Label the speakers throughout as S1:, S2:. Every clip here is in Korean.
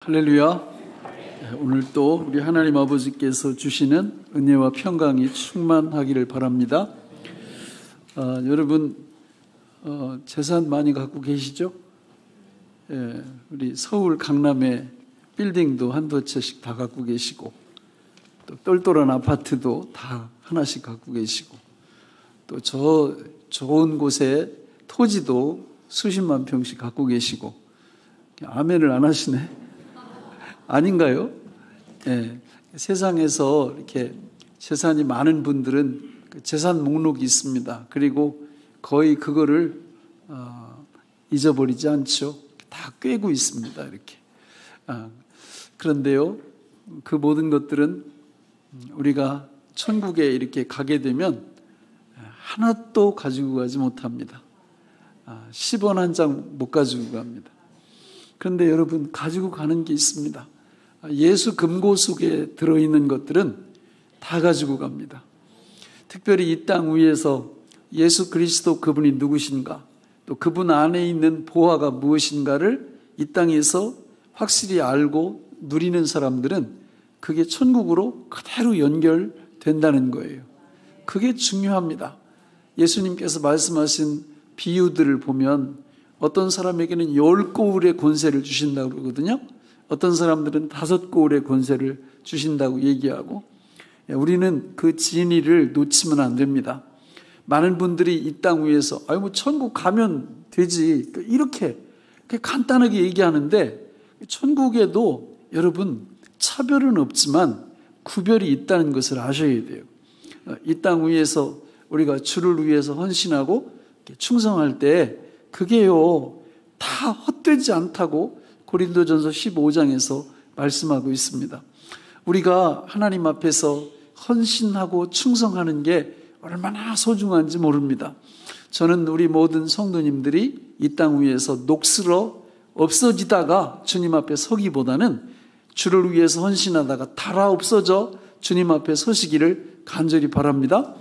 S1: 할렐루야. 오늘 또 우리 하나님 아버지께서 주시는 은혜와 평강이 충만하기를 바랍니다. 여러분 재산 많이 갖고 계시죠? 우리 서울 강남에 빌딩도 한두 채씩 다 갖고 계시고, 또 똘똘한 아파트도 다 하나씩 갖고 계시고, 또 저 좋은 곳에 토지도 수십만 평씩 갖고 계시고. 아멘을 안 하시네. 아닌가요? 세상에서 이렇게 재산이 많은 분들은 재산 목록이 있습니다. 그리고 거의 그거를 잊어버리지 않죠. 다 꿰고 있습니다. 이렇게. 그런데요, 그 모든 것들은 우리가 천국에 이렇게 가게 되면 하나도 가지고 가지 못합니다. 10원 한 장 못 가지고 갑니다. 그런데 여러분, 가지고 가는 게 있습니다. 예수 금고 속에 들어있는 것들은 다 가지고 갑니다. 특별히 이 땅 위에서 예수 그리스도 그분이 누구신가, 또 그분 안에 있는 보화가 무엇인가를 이 땅에서 확실히 알고 누리는 사람들은 그게 천국으로 그대로 연결된다는 거예요. 그게 중요합니다. 예수님께서 말씀하신 비유들을 보면 어떤 사람에게는 10고울의 권세를 주신다고 그러거든요. 어떤 사람들은 5고울의 권세를 주신다고 얘기하고, 우리는 그 진리를 놓치면 안 됩니다. 많은 분들이 이 땅 위에서 뭐 천국 가면 되지, 이렇게 간단하게 얘기하는데, 천국에도 여러분 차별은 없지만 구별이 있다는 것을 아셔야 돼요. 이 땅 위에서 우리가 주를 위해서 헌신하고 충성할 때 그게요 다 헛되지 않다고 고린도전서 15장에서 말씀하고 있습니다. 우리가 하나님 앞에서 헌신하고 충성하는 게 얼마나 소중한지 모릅니다. 저는 우리 모든 성도님들이 이 땅 위에서 녹슬어 없어지다가 주님 앞에 서기보다는 주를 위해서 헌신하다가 달아 없어져 주님 앞에 서시기를 간절히 바랍니다.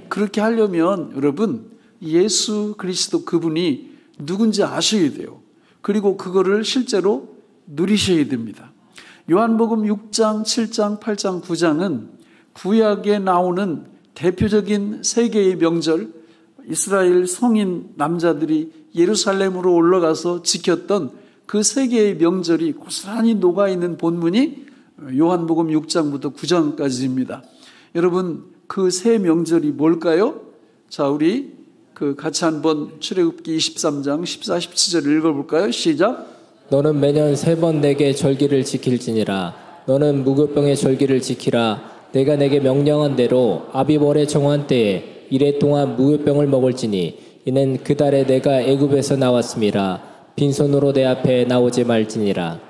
S1: 그렇게 하려면 여러분, 예수 그리스도 그분이 누군지 아셔야 돼요. 그리고 그거를 실제로 누리셔야 됩니다. 요한복음 6장, 7장, 8장, 9장은 구약에 나오는 대표적인 세 개의 명절, 이스라엘 성인 남자들이 예루살렘으로 올라가서 지켰던 그 세 개의 명절이 고스란히 녹아있는 본문이 요한복음 6장부터 9장까지입니다. 여러분, 그 세 명절이 뭘까요? 자, 우리 같이 한번 출애굽기 23장 14, 17절을 읽어볼까요? 시작.
S2: 너는 매년 3번 내게 절기를 지킬지니라. 너는 무교병의 절기를 지키라. 내가 내게 명령한 대로 아비벌의 정한 때에 이래 동안 무교병을 먹을지니 이는 그 달에 내가 애굽에서 나왔음이라. 빈손으로 내 앞에 나오지 말지니라.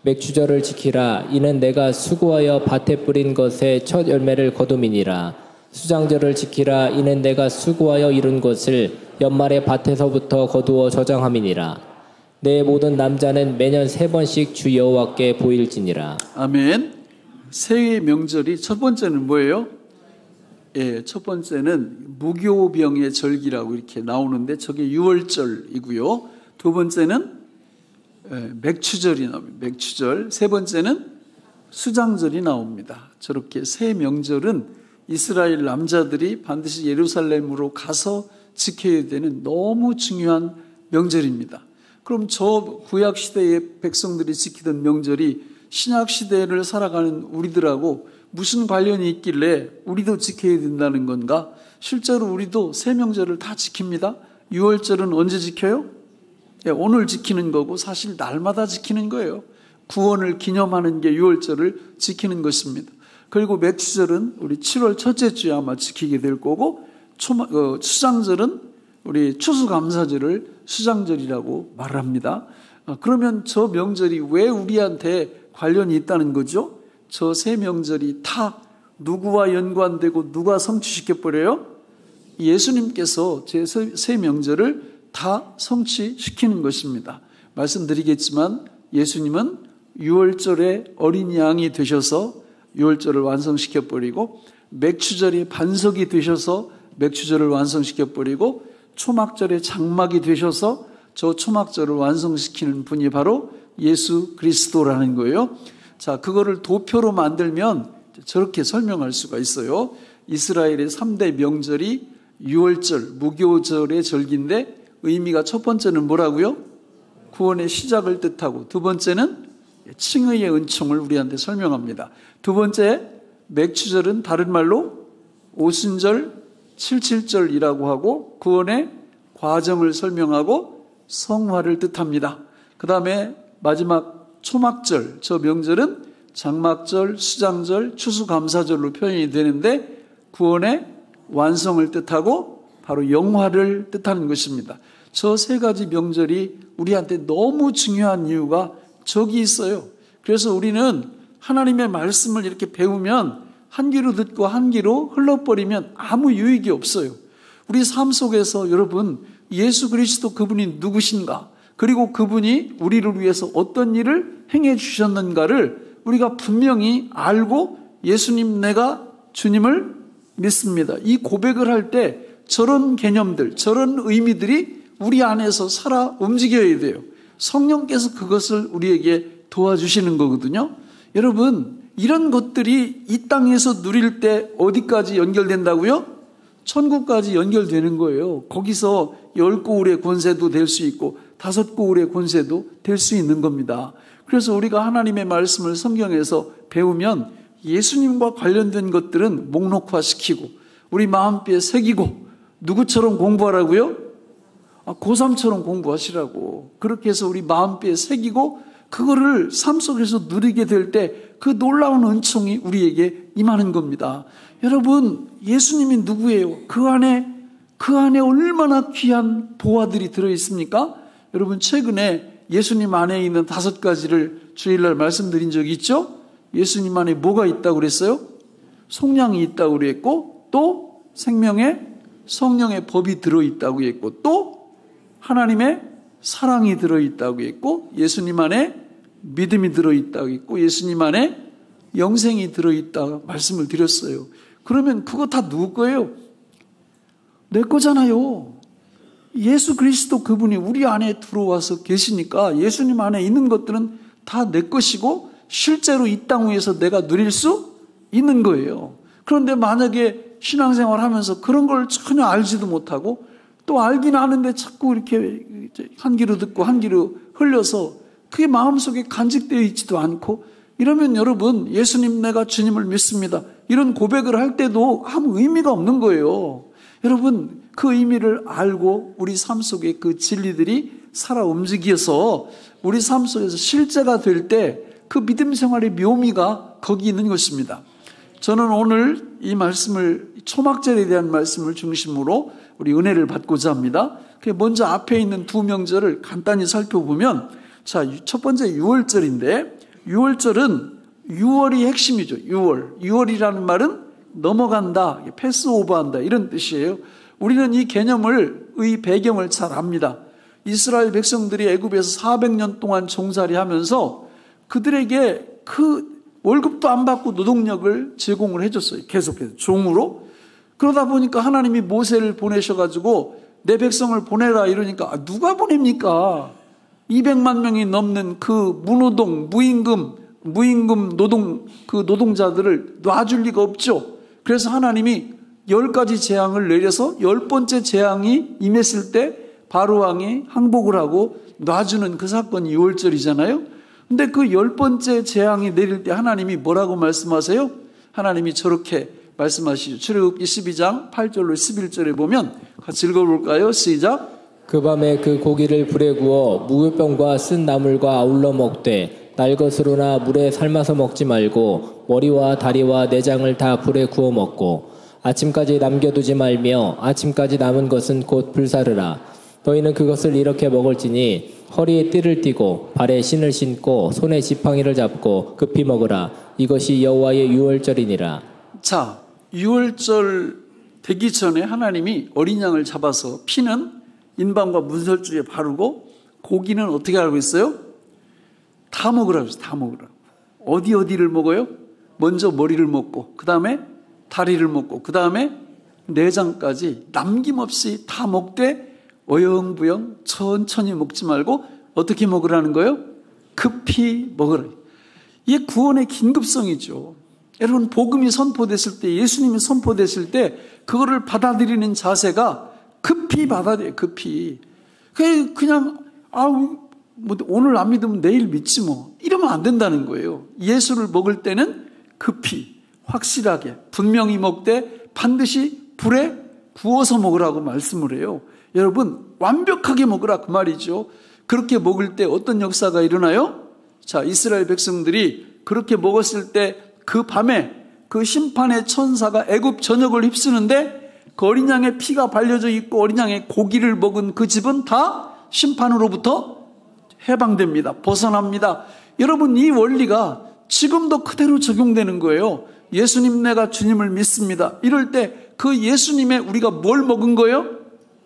S2: 맥주절을 지키라. 이는 내가 수고하여 밭에 뿌린 것의 첫 열매를 거둠이니라. 수장절을 지키라. 이는 내가 수고하여 이룬 것을 연말에 밭에서부터 거두어 저장함이니라. 내 모든 남자는 매년 3번씩 주 여호와께 보일지니라. 아멘.
S1: 세 명절이 첫 번째는 뭐예요? 첫 번째는 무교병의 절기라고 이렇게 나오는데 저게 유월절이고요. 두 번째는 맥추절이 나옵니다. 맥추절. 세 번째는 수장절이 나옵니다. 저렇게 세 명절은 이스라엘 남자들이 반드시 예루살렘으로 가서 지켜야 되는 너무 중요한 명절입니다. 그럼 저 구약시대의 백성들이 지키던 명절이 신약시대를 살아가는 우리들하고 무슨 관련이 있길래 우리도 지켜야 된다는 건가? 실제로 우리도 세 명절을 다 지킵니다. 유월절은 언제 지켜요? 오늘 지키는 거고 사실 날마다 지키는 거예요. 구원을 기념하는 게 유월절을 지키는 것입니다. 그리고 맥추절은 우리 7월 첫째 주에 아마 지키게 될 거고, 수장절은 우리 추수감사절을 수장절이라고 말합니다. 그러면 저 명절이 왜 우리한테 관련이 있다는 거죠? 저 세 명절이 다 누구와 연관되고 누가 성취시켜버려요? 예수님께서 제 세 명절을 다 성취시키는 것입니다. 말씀드리겠지만 예수님은 유월절에 어린 양이 되셔서 유월절을 완성시켜버리고, 맥추절이 반석이 되셔서 맥추절을 완성시켜버리고, 초막절에 장막이 되셔서 저 초막절을 완성시키는 분이 바로 예수 그리스도라는 거예요. 자, 그거를 도표로 만들면 저렇게 설명할 수가 있어요. 이스라엘의 3대 명절이 유월절, 무교절의 절기인데 의미가 첫 번째는 뭐라고요? 구원의 시작을 뜻하고, 두 번째는 칭의의 은총을 우리한테 설명합니다. 두 번째, 맥추절은 다른 말로 오순절, 칠칠절이라고 하고 구원의 과정을 설명하고 성화를 뜻합니다. 그 다음에 마지막 초막절, 저 명절은 장막절, 수장절, 추수감사절로 표현이 되는데 구원의 완성을 뜻하고 바로 영화를 뜻하는 것입니다. 저 세 가지 명절이 우리한테 너무 중요한 이유가 저기 있어요. 그래서 우리는 하나님의 말씀을 이렇게 배우면 한 귀로 듣고 한 귀로 흘러버리면 아무 유익이 없어요. 우리 삶 속에서 여러분, 예수 그리스도 그분이 누구신가, 그리고 그분이 우리를 위해서 어떤 일을 행해 주셨는가를 우리가 분명히 알고 예수님, 내가 주님을 믿습니다. 이 고백을 할 때 저런 개념들, 저런 의미들이 우리 안에서 살아 움직여야 돼요. 성령께서 그것을 우리에게 도와주시는 거거든요. 여러분, 이런 것들이 이 땅에서 누릴 때 어디까지 연결된다고요? 천국까지 연결되는 거예요. 거기서 10고울의 권세도 될 수 있고 5고울의 권세도 될 수 있는 겁니다. 그래서 우리가 하나님의 말씀을 성경에서 배우면 예수님과 관련된 것들은 목록화시키고 우리 마음뼈에 새기고, 누구처럼 공부하라고요? 고3처럼 공부하시라고. 그렇게 해서 우리 마음뼈에 새기고 그거를 삶 속에서 누리게 될 때 그 놀라운 은총이 우리에게 임하는 겁니다. 여러분, 예수님이 누구예요? 그 안에 얼마나 귀한 보화들이 들어있습니까? 여러분, 최근에 예수님 안에 있는 5가지를 주일날 말씀드린 적이 있죠? 예수님 안에 뭐가 있다고 그랬어요? 속량이 있다고 그랬고, 또 생명의 성령의 법이 들어있다고 했고, 또 하나님의 사랑이 들어있다고 했고, 예수님 안에 믿음이 들어있다고 했고, 예수님 안에 영생이 들어있다고 말씀을 드렸어요. 그러면 그거 다 누구 거예요? 내 거잖아요. 예수 그리스도 그분이 우리 안에 들어와서 계시니까 예수님 안에 있는 것들은 다 내 것이고 실제로 이 땅 위에서 내가 누릴 수 있는 거예요. 그런데 만약에 신앙생활 하면서 그런 걸 전혀 알지도 못하고 또 알긴 아는데 자꾸 이렇게 한 귀로 듣고 한 귀로 흘려서 그게 마음속에 간직되어 있지도 않고 이러면 여러분, 예수님, 내가 주님을 믿습니다, 이런 고백을 할 때도 아무 의미가 없는 거예요. 여러분, 그 의미를 알고 우리 삶 속에 그 진리들이 살아 움직여서 우리 삶 속에서 실제가 될 때 그 믿음 생활의 묘미가 거기 있는 것입니다. 저는 오늘 이 말씀을, 초막절에 대한 말씀을 중심으로 우리 은혜를 받고자 합니다. 먼저 앞에 있는 두 명절을 간단히 살펴보면, 자, 첫 번째 유월절인데, 유월절은 6월이 핵심이죠. 6월. 6월이라는 말은 넘어간다, 패스오버한다, 이런 뜻이에요. 우리는 이 의 배경을 잘 압니다. 이스라엘 백성들이 애굽에서 400년 동안 종살이 하면서 그들에게 그 월급도 안 받고 노동력을 제공을 해줬어요. 계속해서 종으로. 그러다 보니까 하나님이 모세를 보내셔가지고 내 백성을 보내라 이러니까 누가 보냅니까? 200만 명이 넘는 그 무노동, 무임금 노동자들을 놔줄 리가 없죠. 그래서 하나님이 10가지 재앙을 내려서 10번째 재앙이 임했을 때 바로왕이 항복을 하고 놔주는 그 사건이 6월절이잖아요. 근데 그 10번째 재앙이 내릴 때 하나님이 뭐라고 말씀하세요? 하나님이 저렇게 말씀하시죠. 출애굽기 12장 8절로 11절에 보면 같이 읽어볼까요? 시작.
S2: 그 밤에 그 고기를 불에 구워 무교병과 쓴 나물과 아울러 먹되 날 것으로나 물에 삶아서 먹지 말고 머리와 다리와 내장을 다 불에 구워 먹고 아침까지 남겨두지 말며 아침까지 남은 것은 곧 불사르라. 너희는 그것을 이렇게 먹을지니 허리에 띠를 띠고 발에 신을 신고 손에 지팡이를 잡고 급히 먹으라. 이것이 여호와의 유월절이니라.
S1: 자, 유월절 되기 전에 하나님이 어린 양을 잡아서 피는 인방과 문설주에 바르고 고기는 어떻게 알고 있어요? 다 먹으라고 했어요. 다 먹으라고. 어디를 먹어요? 먼저 머리를 먹고 그 다음에 다리를 먹고 그 다음에 내장까지 남김없이 다 먹되 어영부영 천천히 먹지 말고 어떻게 먹으라는 거예요? 급히 먹으라. 이게 구원의 긴급성이죠. 여러분, 복음이 선포됐을 때, 예수님이 선포됐을 때 그거를 받아들이는 자세가 급히 받아들여요. 급히. 그냥 뭐 오늘 안 믿으면 내일 믿지 뭐, 이러면 안 된다는 거예요. 예수를 먹을 때는 급히, 확실하게, 분명히 먹되 반드시 불에 구워서 먹으라고 말씀을 해요. 여러분, 완벽하게 먹으라 그 말이죠. 그렇게 먹을 때 어떤 역사가 일어나요? 자, 이스라엘 백성들이 그렇게 먹었을 때 그 밤에 그 심판의 천사가 애굽 전역을 휩쓰는데 그 어린 양의 피가 발려져 있고 어린 양의 고기를 먹은 그 집은 다 심판으로부터 해방됩니다. 벗어납니다. 여러분, 이 원리가 지금도 그대로 적용되는 거예요. 예수님, 내가 주님을 믿습니다. 이럴 때 그 예수님의 우리가 뭘 먹은 거예요?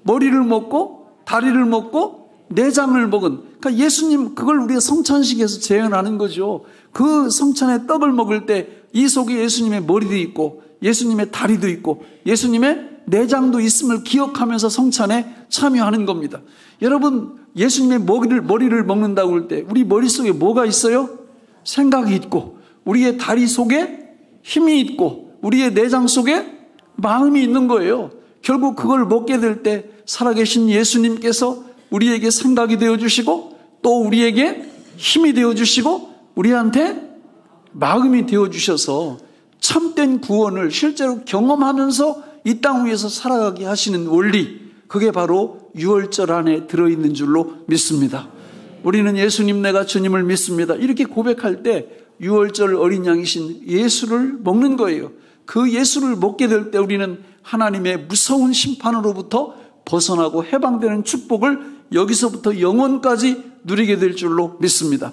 S1: 머리를 먹고 다리를 먹고 내장을 먹은, 그러니까 예수님, 그걸 우리가 성찬식에서 재현하는 거죠. 그 성찬의 떡을 먹을 때 이 속에 예수님의 머리도 있고 예수님의 다리도 있고 예수님의 내장도 있음을 기억하면서 성찬에 참여하는 겁니다. 여러분, 예수님의 머리를 먹는다고 할 때 우리 머릿속에 뭐가 있어요? 생각이 있고, 우리의 다리 속에 힘이 있고, 우리의 내장 속에 마음이 있는 거예요. 결국 그걸 먹게 될 때 살아계신 예수님께서 우리에게 생각이 되어주시고 또 우리에게 힘이 되어주시고 우리한테 마음이 되어주셔서 참된 구원을 실제로 경험하면서 이 땅 위에서 살아가게 하시는 원리, 그게 바로 유월절 안에 들어있는 줄로 믿습니다. 우리는 예수님, 내가 주님을 믿습니다, 이렇게 고백할 때 유월절 어린 양이신 예수를 먹는 거예요. 그 예수를 먹게 될 때 우리는 하나님의 무서운 심판으로부터 벗어나고 해방되는 축복을 여기서부터 영원까지 누리게 될 줄로 믿습니다.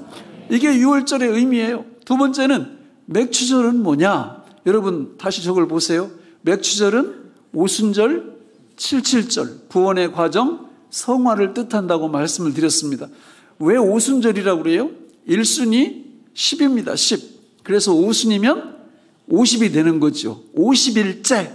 S1: 이게 유월절의 의미예요. 두 번째는, 맥추절은 뭐냐? 여러분, 다시 저걸 보세요. 맥추절은 오순절, 칠칠절, 구원의 과정, 성화를 뜻한다고 말씀을 드렸습니다. 왜 오순절이라고 그래요? 1순이 10입니다. 10. 그래서 오순이면 50이 되는 거죠. 50일째.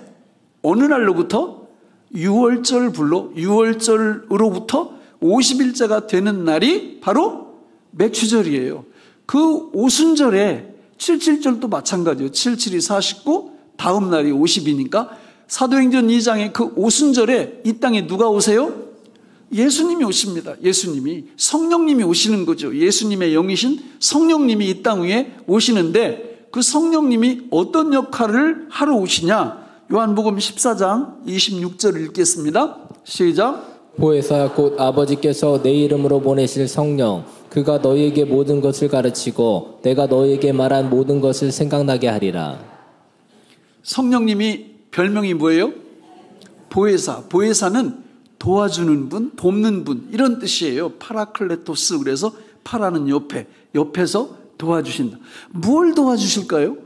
S1: 어느 날로부터? 유월절불로, 유월절으로부터 50일째가 되는 날이 바로 맥추절이에요. 그 오순절에, 77절도 마찬가지예요. 77이 49, 다음 날이 50이니까 사도행전 2장의 그 오순절에 이 땅에 누가 오세요? 예수님이 오십니다. 예수님이, 성령님이 오시는 거죠. 예수님의 영이신 성령님이 이 땅 위에 오시는데 그 성령님이 어떤 역할을 하러 오시냐? 요한복음 14장 26절을 읽겠습니다. 시작.
S2: 보혜사 곧 아버지께서 내 이름으로 보내실 성령, 그가 너희에게 모든 것을 가르치고 내가 너희에게 말한 모든 것을 생각나게 하리라.
S1: 성령님이 별명이 뭐예요? 보혜사. 보혜사는 도와주는 분, 돕는 분, 이런 뜻이에요. 파라클레토스. 그래서 파라는 옆에서 도와주신다. 뭘 도와주실까요?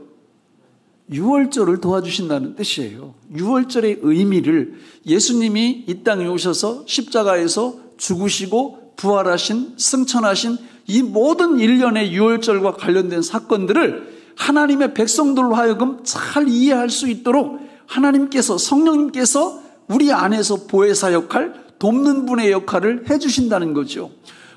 S1: 유월절을 도와주신다는 뜻이에요. 유월절의 의미를, 예수님이 이 땅에 오셔서 십자가에서 죽으시고 부활하신, 승천하신 이 모든 일련의 유월절과 관련된 사건들을 하나님의 백성들로 하여금 잘 이해할 수 있도록 하나님께서, 성령님께서 우리 안에서 보혜사 역할, 돕는 분의 역할을 해주신다는 거죠.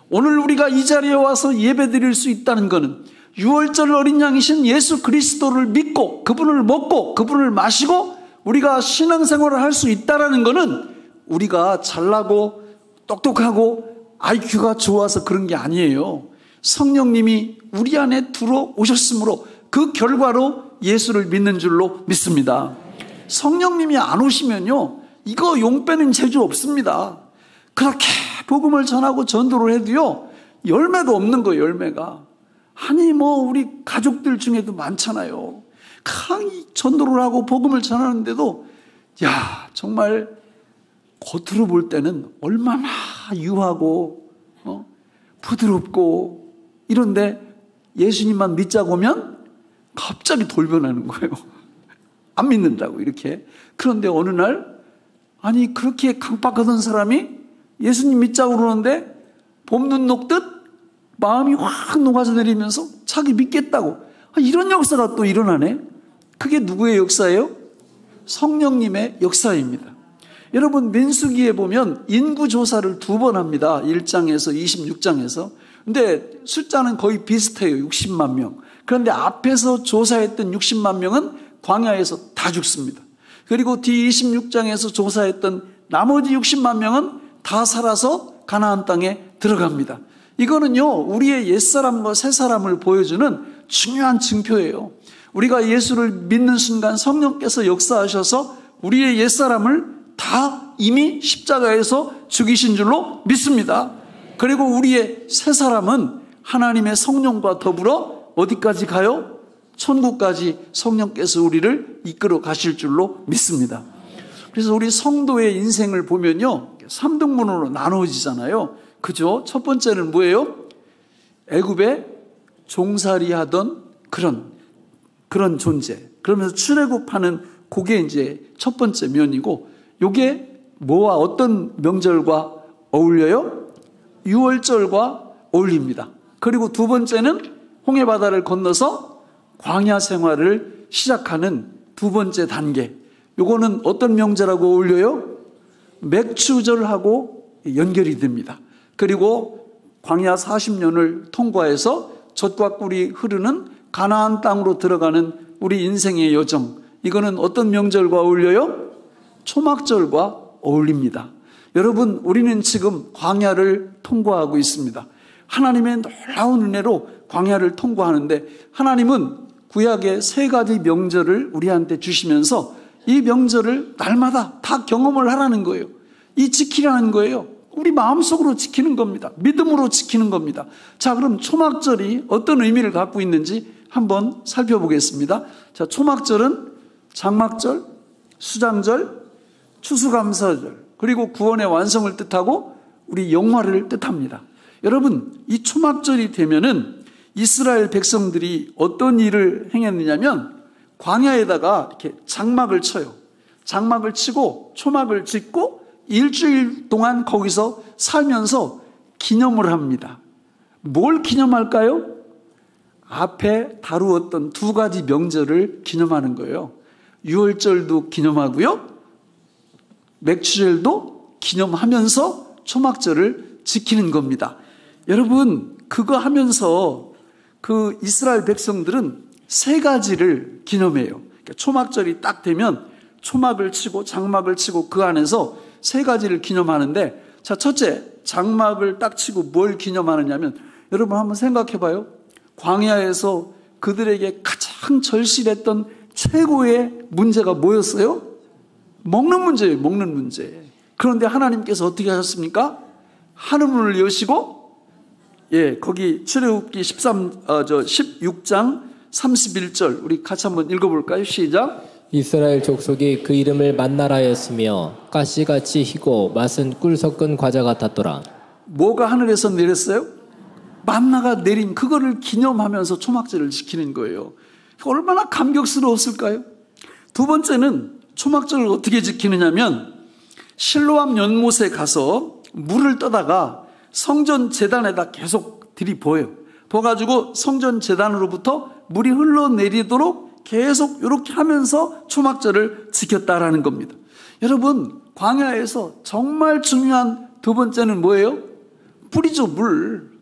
S1: 오늘 우리가 이 자리에 와서 예배드릴 수 있다는 것은 유월절 어린 양이신 예수 그리스도를 믿고 그분을 먹고 그분을 마시고 우리가 신앙생활을 할 수 있다는 것은 우리가 잘나고 똑똑하고 IQ가 좋아서 그런 게 아니에요. 성령님이 우리 안에 들어오셨으므로 그 결과로 예수를 믿는 줄로 믿습니다. 성령님이 안 오시면요, 이거 용 빼는 재주 없습니다. 그렇게 복음을 전하고 전도를 해도요, 열매가 없는 거예요. 열매가. 아니 뭐 우리 가족들 중에도 많잖아요. 강히 전도를 하고 복음을 전하는데도 야, 정말 겉으로 볼 때는 얼마나 유하고 부드럽고 이런데 예수님만 믿자고 하면 갑자기 돌변하는 거예요. 안 믿는다고 이렇게. 그런데 어느 날, 아니 그렇게 강박하던 사람이 예수님 믿자고 그러는데 봄눈 녹듯 마음이 확 녹아져 내리면서 자기 믿겠다고. 이런 역사가 또 일어나네. 그게 누구의 역사예요? 성령님의 역사입니다. 여러분, 민수기에 보면 인구조사를 2번 합니다. 1장에서 26장에서. 근데 숫자는 거의 비슷해요. 60만 명. 그런데 앞에서 조사했던 60만 명은 광야에서 다 죽습니다. 그리고 뒤 26장에서 조사했던 나머지 60만 명은 다 살아서 가나안 땅에 들어갑니다. 이거는요, 우리의 옛사람과 새사람을 보여주는 중요한 증표예요. 우리가 예수를 믿는 순간 성령께서 역사하셔서 우리의 옛사람을 다 이미 십자가에서 죽이신 줄로 믿습니다. 그리고 우리의 새사람은 하나님의 성령과 더불어 어디까지 가요? 천국까지 성령께서 우리를 이끌어 가실 줄로 믿습니다. 그래서 우리 성도의 인생을 보면요, 3등분으로 나누어지잖아요. 그죠? 첫 번째는 뭐예요? 애굽에 종살이하던 그런 존재. 그러면서 출애굽하는 그게 이제 첫 번째 면이고, 요게 뭐와 어떤 명절과 어울려요? 유월절과 어울립니다. 그리고 두 번째는 홍해바다를 건너서 광야 생활을 시작하는 두 번째 단계. 요거는 어떤 명절하고 어울려요? 맥추절하고 연결이 됩니다. 그리고 광야 40년을 통과해서 젖과 꿀이 흐르는 가나안 땅으로 들어가는 우리 인생의 여정. 이거는 어떤 명절과 어울려요? 초막절과 어울립니다. 여러분, 우리는 지금 광야를 통과하고 있습니다. 하나님의 놀라운 은혜로 광야를 통과하는데, 하나님은 구약의 3가지 명절을 우리한테 주시면서 이 명절을 날마다 다 경험을 하라는 거예요. 이 지키라는 거예요. 우리 마음속으로 지키는 겁니다. 믿음으로 지키는 겁니다. 자, 그럼 초막절이 어떤 의미를 갖고 있는지 한번 살펴보겠습니다. 자, 초막절은 장막절, 수장절, 추수감사절, 그리고 구원의 완성을 뜻하고 우리 영화를 뜻합니다. 여러분, 이 초막절이 되면은 이스라엘 백성들이 어떤 일을 행했느냐면 광야에다가 이렇게 장막을 쳐요. 장막을 치고 초막을 짓고 일주일 동안 거기서 살면서 기념을 합니다. 뭘 기념할까요? 앞에 다루었던 2가지 명절을 기념하는 거예요. 유월절도 기념하고요, 맥추절도 기념하면서 초막절을 지키는 겁니다. 여러분, 그거 하면서 그 이스라엘 백성들은 3가지를 기념해요. 그러니까 초막절이 딱 되면 초막을 치고 장막을 치고 그 안에서 3가지를 기념하는데, 자, 첫째, 장막을 딱 치고 뭘 기념하느냐면, 여러분 한번 생각해 봐요. 광야에서 그들에게 가장 절실했던 최고의 문제가 뭐였어요? 먹는 문제예요. 먹는 문제. 그런데 하나님께서 어떻게 하셨습니까? 하늘문을 여시고, 거기 출애굽기 16장 31절 우리 같이 한번 읽어볼까요? 시작.
S2: 이스라엘 족속이 그 이름을 만나라 하였으며 가시같이 희고 맛은 꿀 섞은 과자 같았더라.
S1: 뭐가 하늘에서 내렸어요? 만나가 내린 그거를 기념하면서 초막절을 지키는 거예요. 얼마나 감격스러웠을까요? 두 번째는 초막절을 어떻게 지키느냐면, 실로암 연못에 가서 물을 떠다가 성전 제단에다 계속 들이부어요. 부어가지고 성전 제단으로부터 물이 흘러내리도록 계속 이렇게 하면서 초막절을 지켰다라는 겁니다. 여러분, 광야에서 정말 중요한 두 번째는 뭐예요? 물이죠, 물.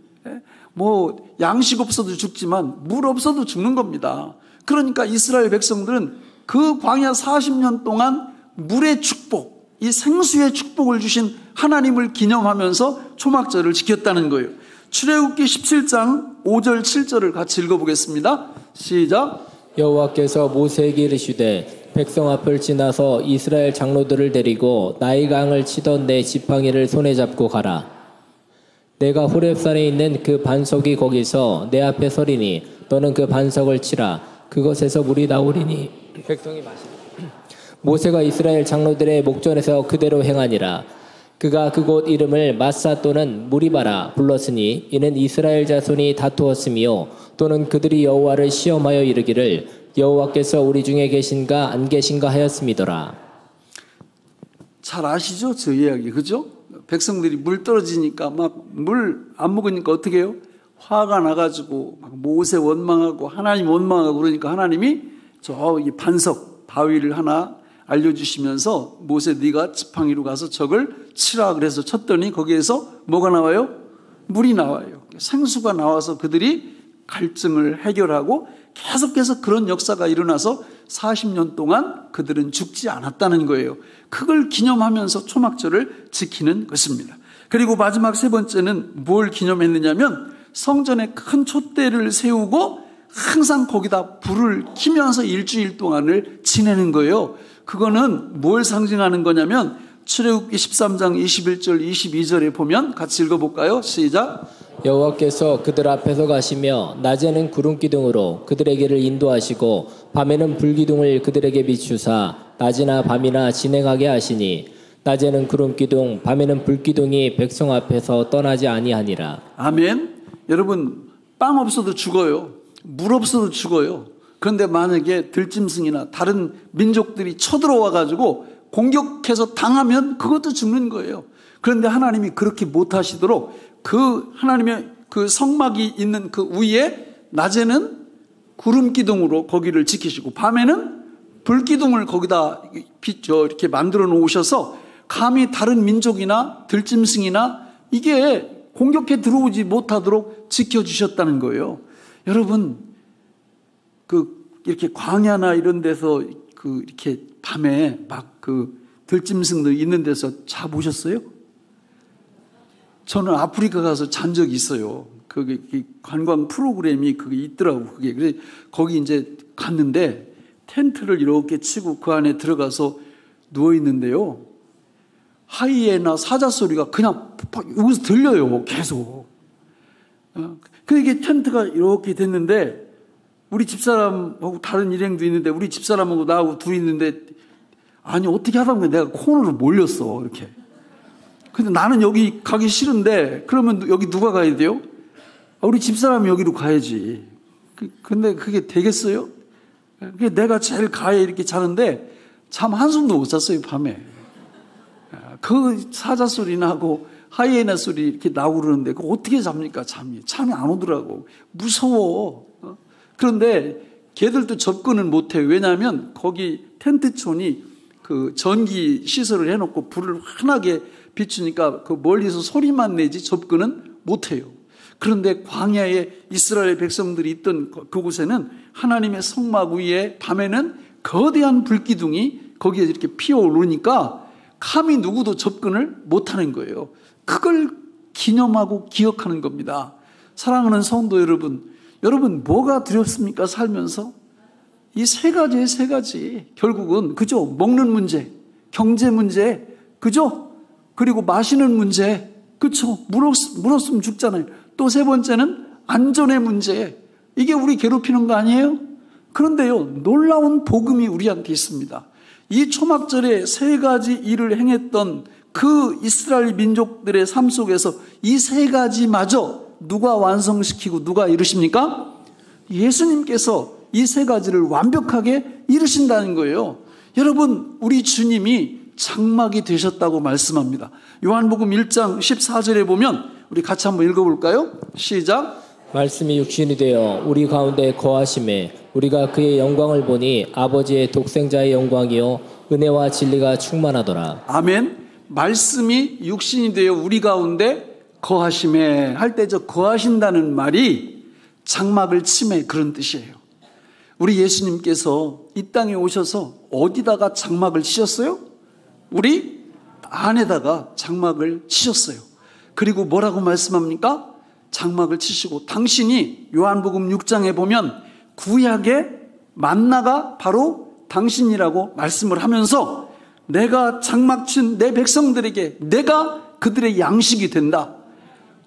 S1: 뭐 양식 없어도 죽지만 물 없어도 죽는 겁니다. 그러니까 이스라엘 백성들은 그 광야 40년 동안 물의 축복, 이 생수의 축복을 주신 하나님을 기념하면서 초막절을 지켰다는 거예요. 출애굽기 17장 5절 7절을 같이 읽어보겠습니다. 시작.
S2: 여호와께서 모세에게 이르시되 백성 앞을 지나서 이스라엘 장로들을 데리고 나일강을 치던 내 지팡이를 손에 잡고 가라. 내가 호렙산에 있는 그 반석이 거기서 내 앞에 서리니 너는 그 반석을 치라. 그것에서 물이 나오리니 백성이 마시라. 모세가 이스라엘 장로들의 목전에서 그대로 행하니라. 그가 그곳 이름을 마사 또는 무리바라 불렀으니 이는 이스라엘 자손이 다투었으며 또는 그들이 여호와를 시험하여 이르기를 여호와께서 우리 중에 계신가 안 계신가 하였음이더라.
S1: 잘 아시죠? 저 이야기, 그죠? 백성들이 물 떨어지니까 막 물 안 먹으니까 어떻게 해요? 화가 나가지고 막 모세 원망하고 하나님 원망하고 그러니까 하나님이 저기 반석 바위를 하나 알려주시면서 모세 네가 지팡이로 가서 적을 치라 그래서 쳤더니 거기에서 뭐가 나와요? 물이 나와요. 생수가 나와서 그들이 갈증을 해결하고 계속해서 그런 역사가 일어나서 40년 동안 그들은 죽지 않았다는 거예요. 그걸 기념하면서 초막절을 지키는 것입니다. 그리고 마지막 세 번째는 뭘 기념했느냐면 성전에 큰 촛대를 세우고 항상 거기다 불을 켜면서 일주일 동안을 지내는 거예요. 그거는 뭘 상징하는 거냐면 출애굽기 13장 21절 22절에 보면 같이 읽어볼까요? 시작.
S2: 여호와께서 그들 앞에서 가시며 낮에는 구름 기둥으로 그들에게를 인도하시고 밤에는 불 기둥을 그들에게 비추사 낮이나 밤이나 진행하게 하시니 낮에는 구름 기둥 밤에는 불 기둥이 백성 앞에서 떠나지 아니하니라.
S1: 아멘. 여러분, 빵 없어도 죽어요. 물 없어도 죽어요. 그런데 만약에 들짐승이나 다른 민족들이 쳐들어와 가지고 공격해서 당하면 그것도 죽는 거예요. 그런데 하나님이 그렇게 못하시도록 그 하나님의 그 성막이 있는 그 위에 낮에는 구름 기둥으로 거기를 지키시고 밤에는 불 기둥을 거기다 이렇게 만들어 놓으셔서 감히 다른 민족이나 들짐승이나 이게 공격해 들어오지 못하도록 지켜주셨다는 거예요. 여러분, 이렇게 광야나 이런 데서 이렇게 밤에 막 들짐승들 있는 데서 자 보셨어요? 저는 아프리카 가서 잔 적이 있어요. 그게 관광 프로그램이 그게 있더라고, 그게. 그래서 거기 이제 갔는데 텐트를 이렇게 치고 그 안에 들어가서 누워 있는데요. 하이에나 사자 소리가 그냥 여기서 들려요, 계속. 그게 텐트가 이렇게 됐는데 우리 집사람하고 다른 일행도 있는데 우리 집사람하고 나하고 둘이 있는데 아니 어떻게 하다 보면 내가 코너로 몰렸어, 이렇게. 근데 나는 여기 가기 싫은데 그러면 여기 누가 가야 돼요? 우리 집사람이 여기로 가야지. 근데 그게 되겠어요? 내가 제일 가에 이렇게 자는데 잠 한숨도 못 잤어요, 밤에. 그 사자 소리 나고 하이에나 소리 이렇게 나오고 그러는데 그거 어떻게 잡니까, 잠이 안 오더라고. 무서워. 그런데 걔들도 접근을 못해요. 왜냐하면 거기 텐트촌이 그 전기 시설을 해놓고 불을 환하게 비추니까 그 멀리서 소리만 내지 접근은 못해요. 그런데 광야에 이스라엘 백성들이 있던 그곳에는 하나님의 성막 위에 밤에는 거대한 불기둥이 거기에 이렇게 피어오르니까 감히 누구도 접근을 못하는 거예요. 그걸 기념하고 기억하는 겁니다. 사랑하는 성도 여러분 뭐가 두렵습니까, 살면서? 이 세 가지 결국은 그죠? 먹는 문제, 경제 문제, 그죠? 그리고 마시는 문제, 그렇죠? 물 없으면 죽잖아요. 또 세 번째는 안전의 문제. 이게 우리 괴롭히는 거 아니에요? 그런데요, 놀라운 복음이 우리한테 있습니다. 이 초막절에 세 가지 일을 행했던 그 이스라엘 민족들의 삶 속에서 이 세 가지마저 누가 완성시키고 누가 이루십니까? 예수님께서 이 세 가지를 완벽하게 이루신다는 거예요. 여러분, 우리 주님이 장막이 되셨다고 말씀합니다. 요한복음 1장 14절에 보면 우리 같이 한번 읽어볼까요? 시작.
S2: 말씀이 육신이 되어 우리 가운데 거하심에 우리가 그의 영광을 보니 아버지의 독생자의 영광이요 은혜와 진리가 충만하더라.
S1: 아멘. 말씀이 육신이 되어 우리 가운데 거하심에 할 때 저 거하신다는 말이 장막을 침해 그런 뜻이에요. 우리 예수님께서 이 땅에 오셔서 어디다가 장막을 치셨어요? 우리 안에다가 장막을 치셨어요. 그리고 뭐라고 말씀합니까? 장막을 치시고 당신이 요한복음 6장에 보면 구약의 만나가 바로 당신이라고 말씀을 하면서 내가 장막 친 내 백성들에게 내가 그들의 양식이 된다.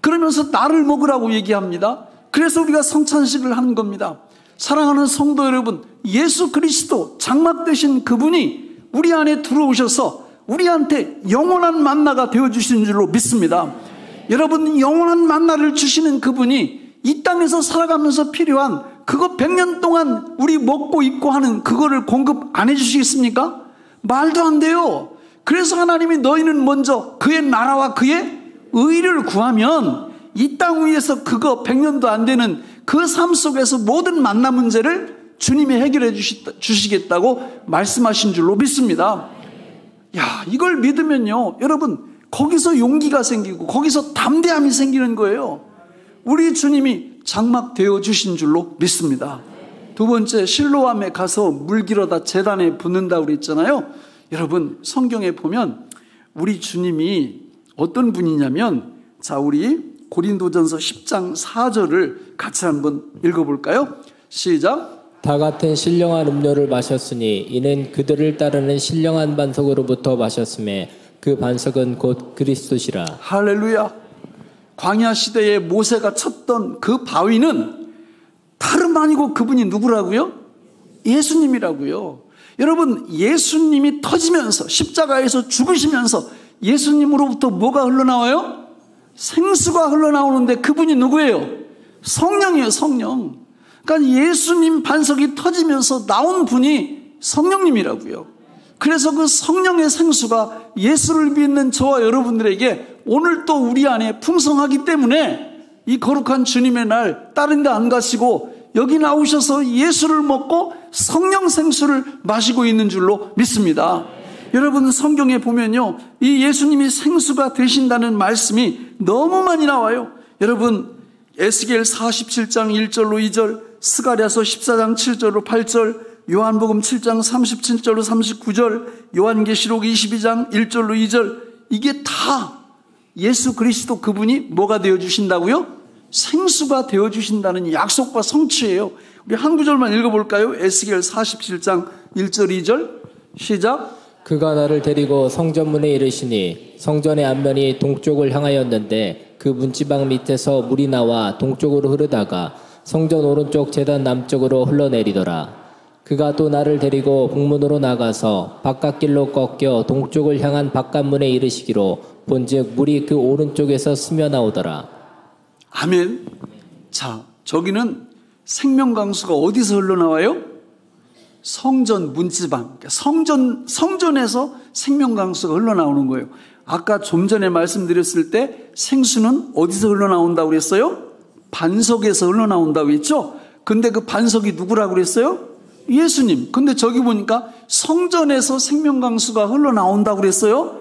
S1: 그러면서 나를 먹으라고 얘기합니다. 그래서 우리가 성찬식을 하는 겁니다. 사랑하는 성도 여러분, 예수 그리스도 장막 되신 그분이 우리 안에 들어오셔서 우리한테 영원한 만나가 되어주신 줄로 믿습니다. 여러분, 영원한 만나를 주시는 그분이 이 땅에서 살아가면서 필요한 그거 100년 동안 우리 먹고 입고 하는 그거를 공급 안 해주시겠습니까? 말도 안 돼요. 그래서 하나님이 너희는 먼저 그의 나라와 그의 의를 구하면 이 땅 위에서 그거 100년도 안 되는 그 삶 속에서 모든 만나 문제를 주님이 해결해 주시겠다고 말씀하신 줄로 믿습니다. 야, 이걸 믿으면요, 여러분, 거기서 용기가 생기고 거기서 담대함이 생기는 거예요. 우리 주님이 장막되어 주신 줄로 믿습니다. 두 번째, 실로암에 가서 물 길어다 제단에 붓는다고 그랬잖아요. 여러분, 성경에 보면 우리 주님이 어떤 분이냐면, 자, 우리 고린도전서 10장 4절을 같이 한번 읽어볼까요? 시작.
S2: 다 같은 신령한 음료를 마셨으니 이는 그들을 따르는 신령한 반석으로부터 마셨음에 그 반석은 곧 그리스도시라.
S1: 할렐루야. 광야 시대에 모세가 쳤던 그 바위는 다름 아니고 그분이 누구라고요? 예수님이라고요. 여러분, 예수님이 터지면서 십자가에서 죽으시면서 예수님으로부터 뭐가 흘러나와요? 생수가 흘러나오는데 그분이 누구예요? 성령이에요. 성령. 그러니까 예수님 반석이 터지면서 나온 분이 성령님이라고요. 그래서 그 성령의 생수가 예수를 믿는 저와 여러분들에게 오늘 또 우리 안에 풍성하기 때문에 이 거룩한 주님의 날 다른 데 안 가시고 여기 나오셔서 예수를 먹고 성령 생수를 마시고 있는 줄로 믿습니다. 여러분, 성경에 보면요, 이 예수님이 생수가 되신다는 말씀이 너무 많이 나와요. 여러분, 에스겔 47장 1절로 2절, 스가랴서 14장 7절로 8절, 요한복음 7장 37절로 39절, 요한계시록 22장 1절로 2절, 이게 다 예수 그리스도 그분이 뭐가 되어주신다고요? 생수가 되어주신다는 약속과 성취예요. 우리 한 구절만 읽어볼까요? 에스겔 47장 1절 2절 시작.
S2: 그가 나를 데리고 성전문에 이르시니 성전의 앞면이 동쪽을 향하였는데 그 문지방 밑에서 물이 나와 동쪽으로 흐르다가 성전 오른쪽 제단 남쪽으로 흘러내리더라. 그가 또 나를 데리고 북문으로 나가서 바깥길로 꺾여 동쪽을 향한 바깥문에 이르시기로 본즉 물이 그 오른쪽에서 스며나오더라.
S1: 아멘. 자, 저기는 생명강수가 어디서 흘러나와요? 성전 문지방, 성전에서 생명강수가 흘러나오는 거예요. 아까 좀 전에 말씀드렸을 때 생수는 어디서 흘러나온다고 그랬어요? 반석에서 흘러나온다고 했죠? 근데 그 반석이 누구라고 그랬어요? 예수님. 근데 저기 보니까 성전에서 생명강수가 흘러나온다고 그랬어요?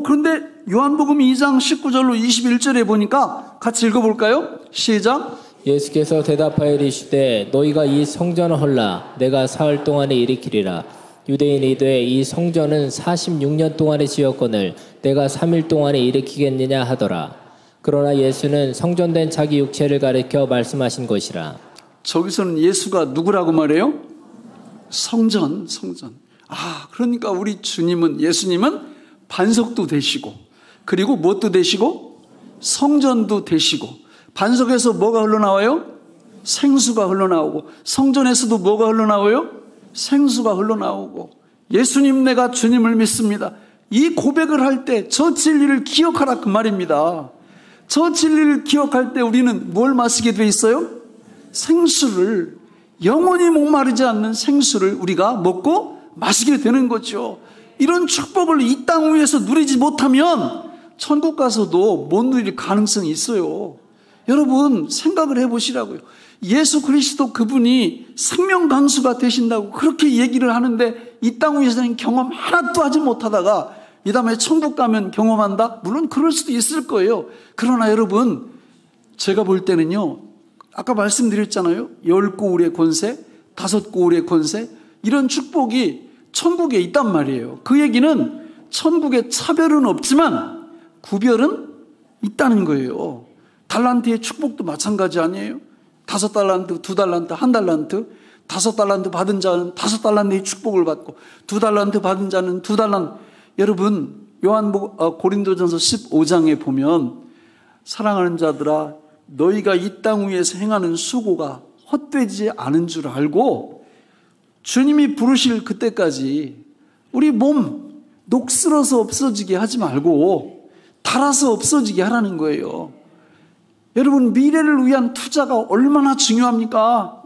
S1: 그런데 요한복음 2장 19절로 21절에 보니까 같이 읽어볼까요? 시작.
S2: 예수께서 대답하여 이르시되 너희가 이 성전을 헐라 내가 사흘 동안에 일으키리라. 유대인이 이르되 이 성전은 46년 동안에 지었거늘 내가 3일 동안에 일으키겠느냐 하더라. 그러나 예수는 성전된 자기 육체를 가리켜 말씀하신 것이라.
S1: 저기서는 예수가 누구라고 말해요? 성전. 그러니까 우리 주님은, 예수님은 반석도 되시고, 그리고 무엇도 되시고, 성전도 되시고, 반석에서 뭐가 흘러나와요? 생수가 흘러나오고, 성전에서도 뭐가 흘러나와요? 생수가 흘러나오고, 예수님 내가 주님을 믿습니다. 이 고백을 할 때 저 진리를 기억하라 그 말입니다. 저 진리를 기억할 때 우리는 뭘 마시게 돼 있어요? 생수를, 영원히 목마르지 않는 생수를 우리가 먹고 마시게 되는 거죠. 이런 축복을 이 땅 위에서 누리지 못하면 천국 가서도 못 누릴 가능성이 있어요. 여러분, 생각을 해보시라고요. 예수 그리스도 그분이 생명 강수가 되신다고 그렇게 얘기를 하는데 이 땅 위에서는 경험 하나도 하지 못하다가 이 다음에 천국 가면 경험한다? 물론 그럴 수도 있을 거예요. 그러나 여러분, 제가 볼 때는요, 아까 말씀드렸잖아요. 10고울의 권세, 5고울의 권세, 이런 축복이 천국에 있단 말이에요. 그 얘기는 천국에 차별은 없지만 구별은 있다는 거예요. 달란트의 축복도 마찬가지 아니에요? 5달란트, 2달란트, 1달란트, 5달란트 받은 자는 5달란트의 축복을 받고 2달란트 받은 자는 2달란트. 여러분, 고린도전서 15장에 보면 사랑하는 자들아 너희가 이 땅 위에서 행하는 수고가 헛되지 않은 줄 알고 주님이 부르실 그때까지 우리 몸 녹슬어서 없어지게 하지 말고 닳아서 없어지게 하라는 거예요. 여러분, 미래를 위한 투자가 얼마나 중요합니까?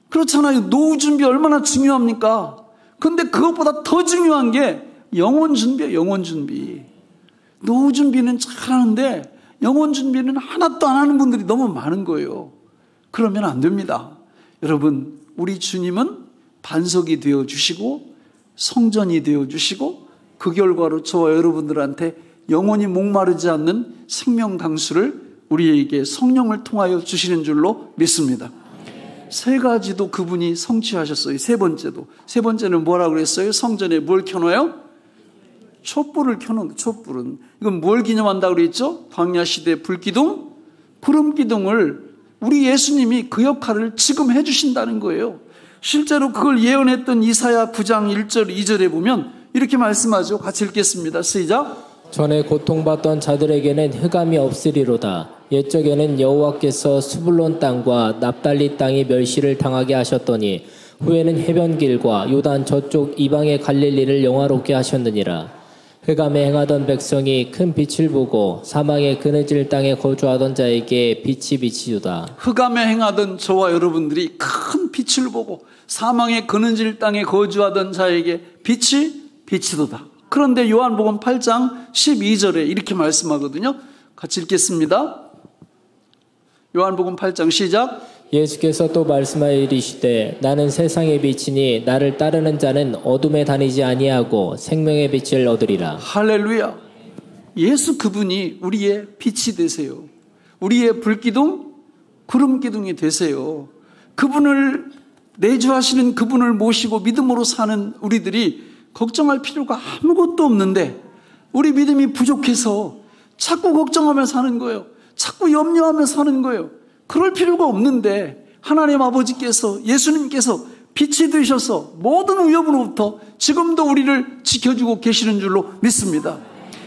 S1: 그렇잖아요. 노후 준비 얼마나 중요합니까? 근데 그것보다 더 중요한 게 영혼 준비예요. 영혼 준비. 노후 준비는 잘하는데 영혼 준비는 하나도 안 하는 분들이 너무 많은 거예요. 그러면 안 됩니다. 여러분, 우리 주님은 반석이 되어주시고 성전이 되어주시고 그 결과로 저와 여러분들한테 영원히 목마르지 않는 생명 강수를 우리에게 성령을 통하여 주시는 줄로 믿습니다. 세 가지도 그분이 성취하셨어요. 세 번째는 뭐라고 그랬어요? 성전에 뭘 켜놓아요? 촛불을 켜놓은, 촛불은 이건 뭘 기념한다고 그랬죠? 광야 시대 불기둥, 구름기둥을 우리 예수님이 그 역할을 지금 해주신다는 거예요. 실제로 그걸 예언했던 이사야 9장 1절 2절에 보면 이렇게 말씀하죠. 같이 읽겠습니다. 시작.
S2: 전에 고통받던 자들에게는 흑암이 없으리로다. 옛적에는 여호와께서 수불론 땅과 납달리 땅이 멸시를 당하게 하셨더니 후에는 해변길과 요단 저쪽 이방의 갈릴리를 영화롭게 하셨느니라. 흑암에 행하던 백성이 큰 빛을 보고 사망의 그늘질 땅에 거주하던 자에게 빛이 비치도다.
S1: 흑암에 행하던 저와 여러분들이 큰 빛을 보고 사망의 그늘질 땅에 거주하던 자에게 빛이 비치도다. 그런데 요한복음 8장 12절에 이렇게 말씀하거든요. 같이 읽겠습니다. 요한복음 8장 시작.
S2: 예수께서 또 말씀하여 이르시되 나는 세상의 빛이니 나를 따르는 자는 어둠에 다니지 아니하고 생명의 빛을 얻으리라.
S1: 할렐루야. 예수 그분이 우리의 빛이 되세요. 우리의 불기둥, 구름기둥이 되세요. 그분을 내주하시는 그분을 모시고 믿음으로 사는 우리들이 걱정할 필요가 아무것도 없는데 우리 믿음이 부족해서 자꾸 걱정하며 사는 거예요. 자꾸 염려하며 사는 거예요. 그럴 필요가 없는데 하나님 아버지께서, 예수님께서 빛이 되셔서 모든 위협으로부터 지금도 우리를 지켜주고 계시는 줄로 믿습니다.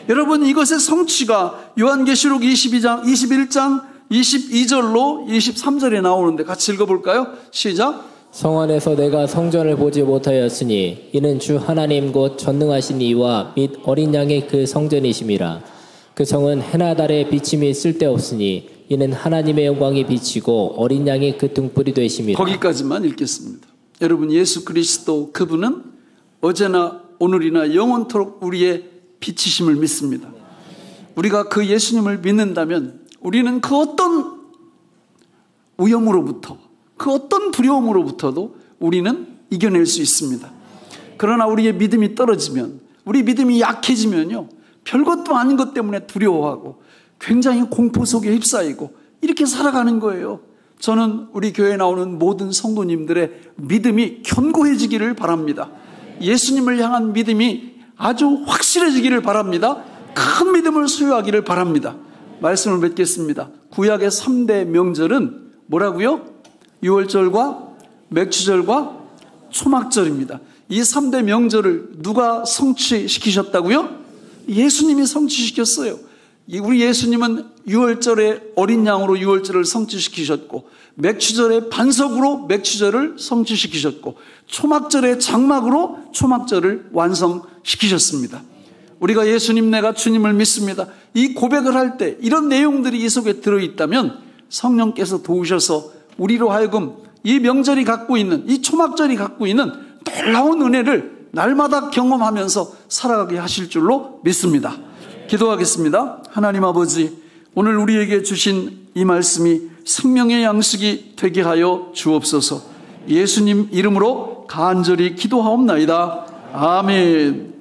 S1: 여러분, 이것의 성취가 요한계시록 21장 22절로 23절에 나오는데 같이 읽어볼까요? 시작.
S2: 성 안에서 내가 성전을 보지 못하였으니 이는 주 하나님 곧 전능하신 이와 및 어린 양의 그 성전이심이라. 그 성은 해나 달의 비침이 쓸데없으니 이는 하나님의 영광이 비치고 어린 양이 그 등불이 되심이라.
S1: 거기까지만 읽겠습니다. 여러분, 예수 그리스도 그분은 어제나 오늘이나 영원토록 우리의 빛이심을 믿습니다. 우리가 그 예수님을 믿는다면 우리는 그 어떤 위험으로부터, 그 어떤 두려움으로부터도 우리는 이겨낼 수 있습니다. 그러나 우리의 믿음이 떨어지면, 우리 믿음이 약해지면요, 별것도 아닌 것 때문에 두려워하고 굉장히 공포 속에 휩싸이고 이렇게 살아가는 거예요. 저는 우리 교회에 나오는 모든 성도님들의 믿음이 견고해지기를 바랍니다. 예수님을 향한 믿음이 아주 확실해지기를 바랍니다. 큰 믿음을 소유하기를 바랍니다. 말씀을 맺겠습니다. 구약의 3대 명절은 뭐라고요? 유월절과 맥주절과 초막절입니다. 이 3대 명절을 누가 성취시키셨다고요? 예수님이 성취시켰어요. 우리 예수님은 유월절에 어린 양으로 유월절을 성취시키셨고, 맥주절에 반석으로 맥주절을 성취시키셨고, 초막절에 장막으로 초막절을 완성시키셨습니다. 우리가 예수님, 내가 주님을 믿습니다, 이 고백을 할 때 이런 내용들이 이 속에 들어있다면 성령께서 도우셔서 우리로 하여금 이 명절이 갖고 있는, 이 초막절이 갖고 있는 놀라운 은혜를 날마다 경험하면서 살아가게 하실 줄로 믿습니다. 기도하겠습니다. 하나님 아버지, 오늘 우리에게 주신 이 말씀이 생명의 양식이 되게 하여 주옵소서. 예수님 이름으로 간절히 기도하옵나이다. 아멘.